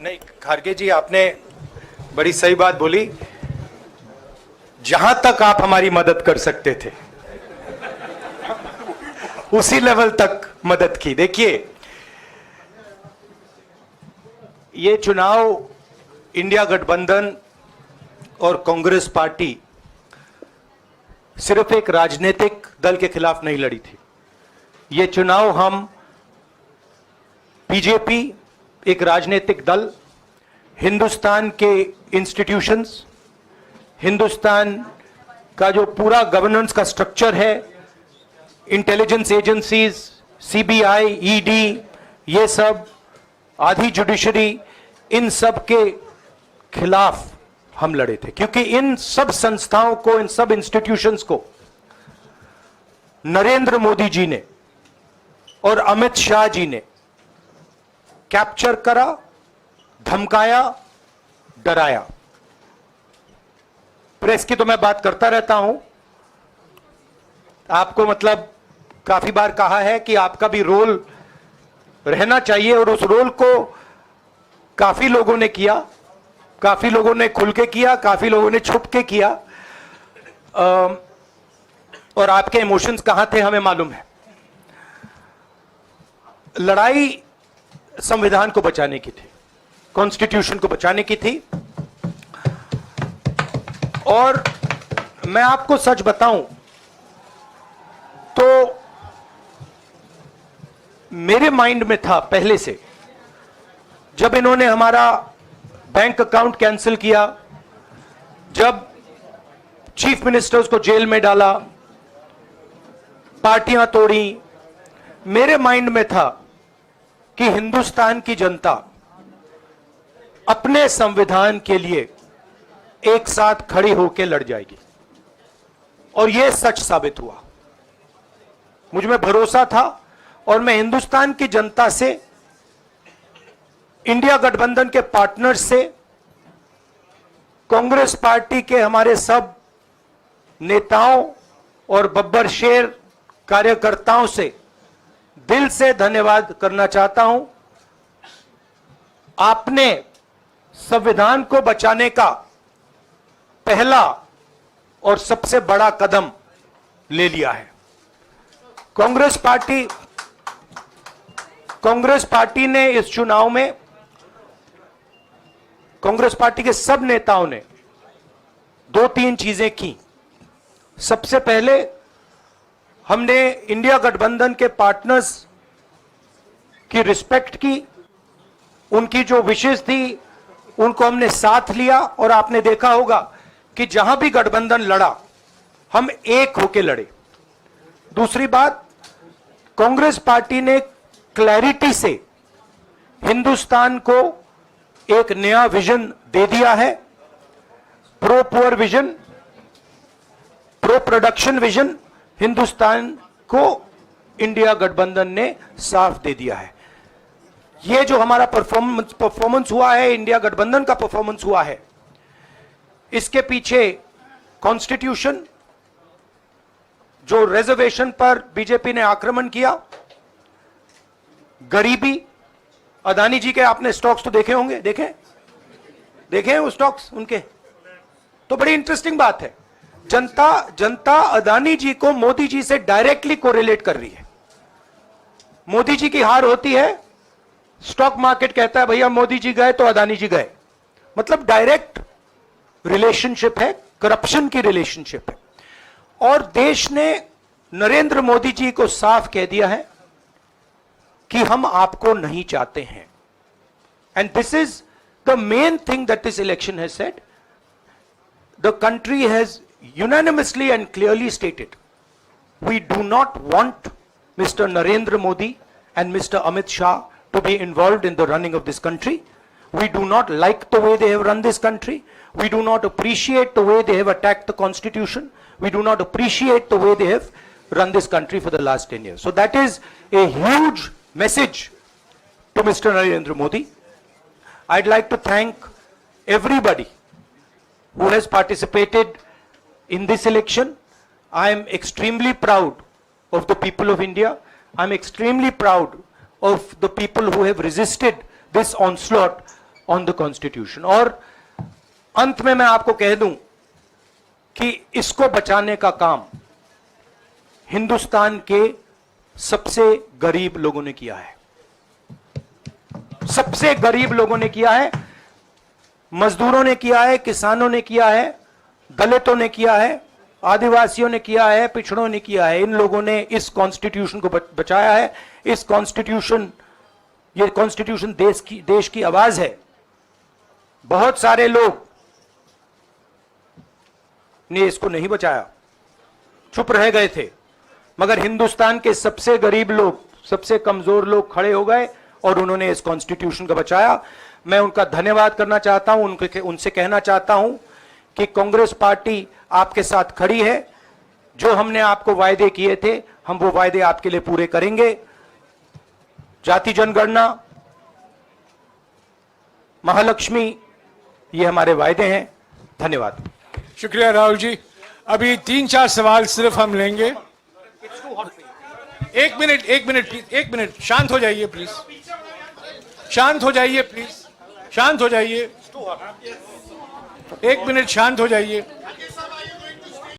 नहीं, खारगे जी, आपने बड़ी सही बात बोली। जहां तक आप हमारी मदद कर सकते थे उसी लेवल तक मदद की। देखिए, ये चुनाव इंडिया गठबंधन और कांग्रेस पार्टी सिर्फ एक राजनीतिक दल के खिलाफ नहीं लड़ी थी। ये चुनाव हम बीजेपी, एक राजनीतिक दल, हिंदुस्तान के इंस्टीट्यूशंस, हिंदुस्तान का जो पूरा गवर्नेंस का स्ट्रक्चर है, इंटेलिजेंस एजेंसीज, सीबीआई, ईडी, ये सब, आधी जुडिशरी, इन सब के खिलाफ हम लड़े थे। क्योंकि इन सब संस्थाओं को, इन सब इंस्टीट्यूशंस को नरेंद्र मोदी जी ने और अमित शाह जी ने कैप्चर करा, धमकाया, डराया। प्रेस की तो मैं बात करता रहता हूं, आपको मतलब काफी बार कहा है कि आपका भी रोल रहना चाहिए, और उस रोल को काफी लोगों ने किया, काफी लोगों ने खुल के किया, काफी लोगों ने छुप के किया, और आपके इमोशंस कहां थे हमें मालूम है। लड़ाई संविधान को बचाने की थी, कॉन्स्टिट्यूशन को बचाने की थी। और मैं आपको सच बताऊं तो मेरे माइंड में था पहले से, जब इन्होंने हमारा बैंक अकाउंट कैंसिल किया, जब चीफ मिनिस्टर्स को जेल में डाला, पार्टियां तोड़ी, मेरे माइंड में था कि हिंदुस्तान की जनता अपने संविधान के लिए एक साथ खड़ी होकर लड़ जाएगी। और यह सच साबित हुआ। मुझ में भरोसा था, और मैं हिंदुस्तान की जनता से, इंडिया गठबंधन के पार्टनर्स से, कांग्रेस पार्टी के हमारे सब नेताओं और बब्बर शेर कार्यकर्ताओं से दिल से धन्यवाद करना चाहता हूं। आपने संविधान को बचाने का पहला और सबसे बड़ा कदम ले लिया है। कांग्रेस पार्टी ने इस चुनाव में, कांग्रेस पार्टी के सब नेताओं ने 2-3 चीजें की। सबसे पहले हमने इंडिया गठबंधन के पार्टनर्स की रिस्पेक्ट की, उनकी जो विशेष थी उनको हमने साथ लिया, और आपने देखा होगा कि जहां भी गठबंधन लड़ा हम एक होकर लड़े। दूसरी बात, कांग्रेस पार्टी ने क्लैरिटी से हिंदुस्तान को एक नया विजन दे दिया है, pro poor vision, pro production vision. Hindustan को इंडिया गठबंधन ने साफ दे दिया है। यह जो हमारा परफॉर्मेंस हुआ है, इंडिया गठबंधन का परफॉर्मेंस हुआ है, इसके पीछे कॉन्स्टिट्यूशन, जो रिजर्वेशन पर बीजेपी ने आक्रमण किया, गरीबी, अदानी जी के आपने स्टॉक्स तो देखे होंगे, देखे हैं वो स्टॉक्स उनके, तो बड़ी इंटरेस्टिंग बात है। जनता अदानी जी को मोदी जी से डायरेक्टली कोरिलेट कर रही है। मोदी जी की हार होती है, स्टॉक मार्केट कहता है भैया मोदी जी गए तो अदानी जी गए। मतलब डायरेक्ट रिलेशनशिप है, करप्शन की रिलेशनशिप है। और देश ने नरेंद्र मोदी जी को साफ कह दिया है कि हम आपको नहीं चाहते हैं। And this is the main thing that this election has said. The country has unanimously and clearly stated, we do not want Mr. Narendra Modi and Mr. Amit Shah to be involved in the running of this country. We do not like the way they have run this country. We do not appreciate the way they have attacked the constitution. We do not appreciate the way they have run this country for the last 10 years. So that is a huge message to Mr. Narendra Modi. I'd like to thank everybody who has participated in this election. I am extremely proud of the people of India. I'm extremely proud of the people who have resisted this onslaught on the constitution. और अंत में मैं आपको कह दूं कि इसको बचाने का काम हिंदुस्तान के सबसे गरीब लोगों ने किया है, सबसे गरीब लोगों ने किया है, मजदूरों ने किया है, किसानों ने किया है, दलितों ने किया है, आदिवासियों ने किया है, पिछड़ों ने किया है। इन लोगों ने इस कॉन्स्टिट्यूशन को बचाया है। इस कॉन्स्टिट्यूशन, ये कॉन्स्टिट्यूशन देश की आवाज है। बहुत सारे लोग ने इसको नहीं बचाया, चुप रह गए थे, मगर हिंदुस्तान के सबसे गरीब लोग, सबसे कमजोर लोग खड़े हो गए और उन्होंने इस कॉन्स्टिट्यूशन को बचाया। मैं उनका धन्यवाद करना चाहता हूं, उनसे कहना चाहता हूं कि कांग्रेस पार्टी आपके साथ खड़ी है। जो हमने आपको वायदे किए थे, हम वो वायदे आपके लिए पूरे करेंगे। जाति जनगणना, महालक्ष्मी, ये हमारे वायदे हैं। धन्यवाद। शुक्रिया राहुल जी। अभी 3-4 सवाल सिर्फ हम लेंगे। एक मिनट प्लीज, एक मिनट, शांत हो जाइए प्लीज, शांत हो जाइए प्लीज, शांत हो जाइए, एक मिनट शांत हो जाइए।